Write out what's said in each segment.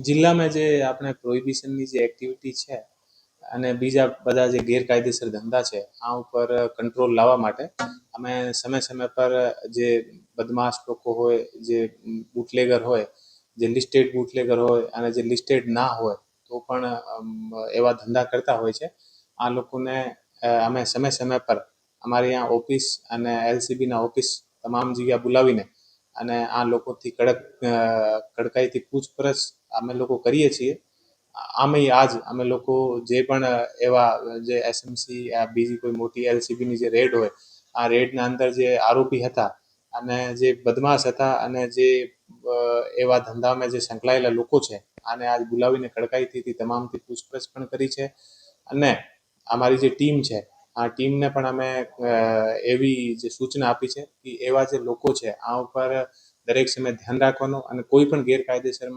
જિલ્લામાં જે આપણે પ્રોહિબિશનની જે એક્ટિવિટી છે અને બીજા બધા જે ગેરકાયદેસર ધંધા છે આ ઉપર કંટ્રોલ લાવવા માટે અમે સમય સમય પર જે બદમાશ લોકો હોય, જે બુટલેગર હોય, જે લિસ્ટેડ બુટલેગર હોય અને જે લિસ્ટેડ ના હોય તો પણ એવા ધંધા કરતા હોય છે, આ લોકોને અમે સમય સમય પર અમારી અહીંયા ઓફિસ અને એલસીબીના ઓફિસ તમામ જગ્યા બોલાવીને અને આ લોકોથી કડકાઈથી પૂછપરછ અમે લોકો કરીએ છીએ. આમે આજ અમે લોકો જે પણ એવા જે એસએમસી બીજી કોઈ મોટી એલસીબીની જે રેડ હોય આ રેડના અંદર જે આરોપી હતા અને જે બદમાશ હતા અને જે એવા ધંધામાં જે સંકળાયેલા લોકો છે આને આજ બોલાવીને કડકાઈથી તમામથી પૂછપરછ પણ કરી છે. અને અમારી જે ટીમ છે આ ટીમને પણ અમે એવી જે સૂચના આપી છે કે એવા જે લોકો છે આ ઉપર દરેક સમય ધ્યાન રાખવાનું અને કોઈ પણ ગેરકાયદેસર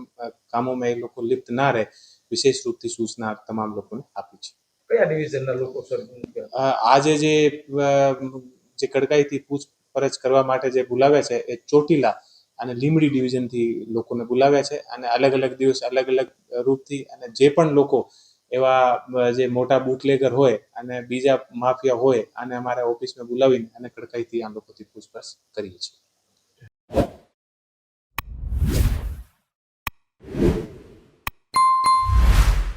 કામોમાં એ લોકો લિપ્ત ના રહે વિશેષ રૂપથી સૂચના તમામ લોકોને આપી છે. કયા ડિવિઝનના લોકો સર? આજે જે કડકાઈથી પૂછપરછ કરવા માટે જે બોલાવ્યા છે એ ચોટીલા અને લીંબડી ડિવિઝનથી લોકોને બોલાવ્યા છે અને અલગ અલગ દિવસ અલગ અલગ રૂપથી અને જે પણ લોકો એવા જે મોટા બુટલેગર હોય અને બીજા માફિયા હોય અને અમારા ઓફિસમાં બોલાવીને અને કડકાઈથી આ લોકોથી પૂછપરછ કરીએ છીએ.